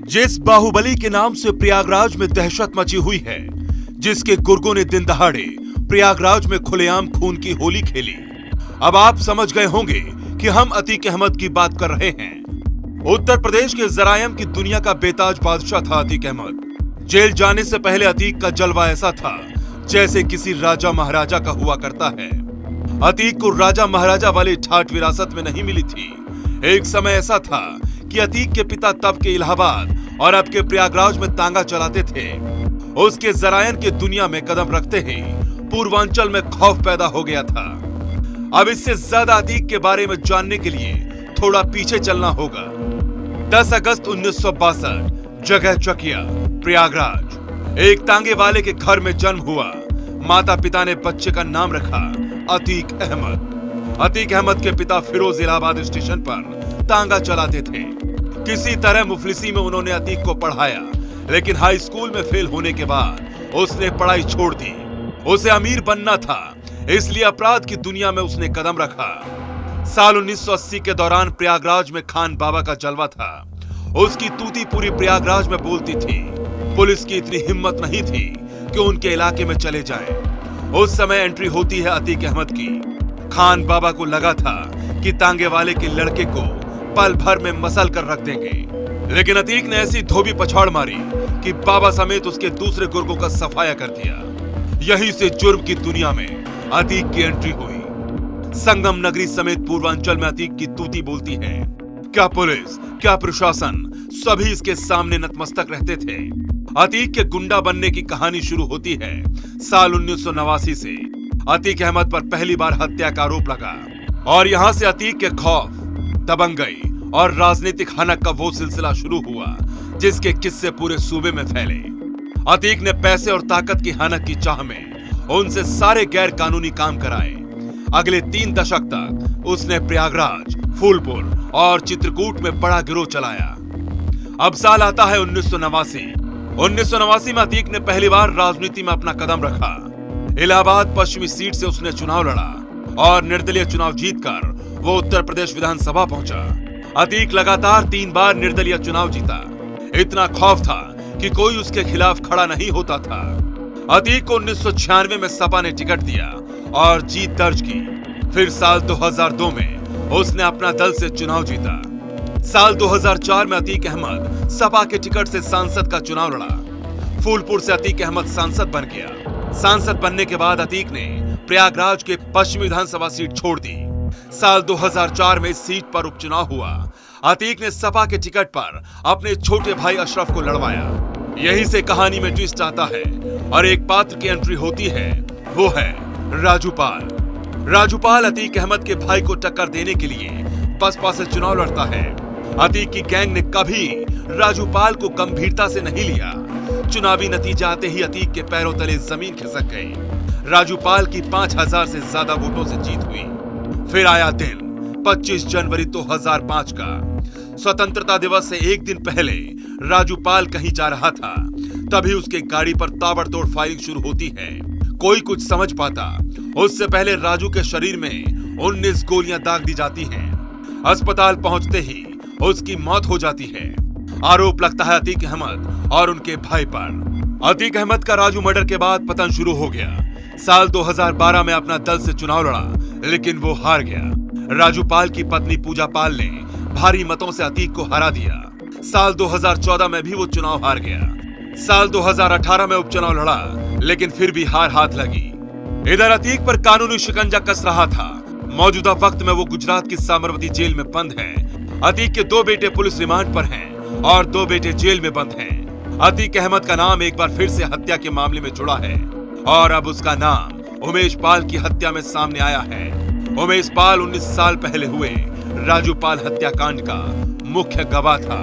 जिस बाहुबली के नाम से प्रयागराज में दहशत मची हुई है, जिसके गुर्गों ने दिन दहाड़े प्रयागराज में खुलेआम खून की होली खेली, अब आप समझ गए होंगे कि हम अतीक अहमद की बात कर रहे हैं। उत्तर प्रदेश के जरायम की दुनिया का बेताज बादशाह था अतीक अहमद। जेल जाने से पहले अतीक का जलवा ऐसा था जैसे किसी राजा महाराजा का हुआ करता है। अतीक को राजा महाराजा वाली ठाठ विरासत में नहीं मिली थी। एक समय ऐसा था कि अतीक के पिता तब के इलाहाबाद और अब के प्रयागराज में तांगा चलाते थे। उसके जरायन की दुनिया में कदम रखते ही पूर्वांचल में खौफ पैदा हो गया था। अब इससे ज्यादा अतीक के बारे में जानने के लिए थोड़ा पीछे चलना होगा। 10 अगस्त 1962, जगह चकिया, प्रयागराज। एक तांगे वाले के घर में जन्म हुआ। माता पिता ने बच्चे का नाम रखा अतीक अहमद। अतीक अहमद के पिता फिरोज इलाहाबाद स्टेशन पर तांगा चलाते थे। किसी तरह मुफलिसी में उन्होंने अतीक को पढ़ाया, लेकिन हाई स्कूल में फेल होने के बाद उसने पढ़ाई छोड़ दी। उसे अमीर बनना था, इसलिए अपराध की दुनिया में उसने कदम रखा। साल 1980 के दौरान प्रयागराज में खान बाबा का जलवा था। उसकी तूती पूरी प्रयागराज में बोलती थी। पुलिस की इतनी हिम्मत नहीं थी कि उनके इलाके में चले जाएं। उस समय एंट्री होती है अतीक अहमद की। खान बाबा को लगा था कि तांगे वाले के लड़के को पल भर में मसल कर रख देंगे, लेकिन अतीक ने ऐसी धोबी पछाड़ मारी कि बाबा समेत उसके दूसरे गुर्गों का सफाया कर दिया। यहीं से जुर्म की दुनिया में अतीक की एंट्री हुई। संगम नगरी समेत पूर्वांचल में अतीक की तूती बोलती है। क्या पुलिस, क्या प्रशासन, सभी इसके सामने नतमस्तक रहते थे। अतीक के गुंडा बनने की कहानी शुरू होती है साल 1989 से। अतीक अहमद पर पहली बार हत्या का आरोप लगा और यहां से अतीक के खौफ, दबंगई और राजनीतिक हनक का वो सिलसिला शुरू हुआ जिसके किस्से पूरे सूबे में फैले। अतीक ने पैसे और ताकत की हनक की चाह में उनसे सारे गैर कानूनी काम कराए। अगले 3 दशक तक उसने प्रयागराज, फूलपुर और चित्रकूट में बड़ा गिरोह चलाया। अब साल आता है 1989। 1989 में अतीक ने पहली बार राजनीति में अपना कदम रखा। इलाहाबाद पश्चिमी सीट से उसने चुनाव लड़ा और निर्दलीय चुनाव जीतकर वो उत्तर प्रदेश विधानसभा पहुंचा। अतीक लगातार 3 बार निर्दलीय चुनाव जीता। इतना खौफ था कि कोई उसके खिलाफ खड़ा नहीं होता था। अतीक को 1996 में सपा ने टिकट दिया और जीत दर्ज की। फिर साल 2002 में उसने अपना दल से चुनाव जीता। साल 2004 में अतीक अहमद सपा के टिकट से सांसद का चुनाव लड़ा। फूलपुर से अतीक अहमद सांसद बन गया। सांसद बनने के बाद अतीक ने प्रयागराज के पश्चिमी विधानसभा सीट छोड़ दी। साल 2004 में इस सीट पर उपचुनाव हुआ। अतीक ने सपा के टिकट पर अपने छोटे भाई अशरफ को लड़वाया। यही से कहानी में ट्विस्ट आता है और एक पात्र की एंट्री होती है, वो है राजूपाल। राजूपाल अतीक अहमद के भाई को टक्कर देने के लिए बसपा से चुनाव लड़ता है। अतीक की गैंग ने कभी राजूपाल को गंभीरता से नहीं लिया। चुनावी नतीजा आते ही अतीक के पैरों तले जमीन खिसक गई। राजूपाल की 5000 से ज्यादा वोटों से जीत हुई। फिर आया दिन 25 जनवरी 2005 का। स्वतंत्रता दिवस से एक दिन पहले राजूपाल कहीं जा रहा था, तभी उसके गाड़ी पर ताबड़तोड़ फायरिंग शुरू होती है। कोई कुछ समझ पाता उससे पहले राजू के शरीर में 19 गोलियां दाग दी जाती हैं। अस्पताल पहुंचते ही उसकी मौत हो जाती है। आरोप लगता है अतीक अहमद और उनके भाई पर। अतीक अहमद का राजू मर्डर के बाद पतन शुरू हो गया। साल 2012 में अपना दल से चुनाव लड़ा, लेकिन वो हार गया। राजूपाल की पत्नी पूजा पाल ने भारी मतों से अतीक को हरा दिया। साल 2014 में भी वो चुनाव हार गया। साल 2018 में उपचुनाव लड़ा, लेकिन फिर भी हार हाथ लगी। इधर अतीक पर कानूनी शिकंजा कस रहा था। मौजूदा वक्त में वो गुजरात की साबरमती जेल में बंद है। अतीक के 2 बेटे पुलिस रिमांड पर हैं और 2 बेटे जेल में बंद हैं। अतीक अहमद का नाम एक बार फिर से हत्या के मामले में जुड़ा है और अब उसका नाम उमेश पाल की हत्या में सामने आया है। उमेश पाल 19 साल पहले हुए राजूपाल हत्याकांड का मुख्य गवाह था।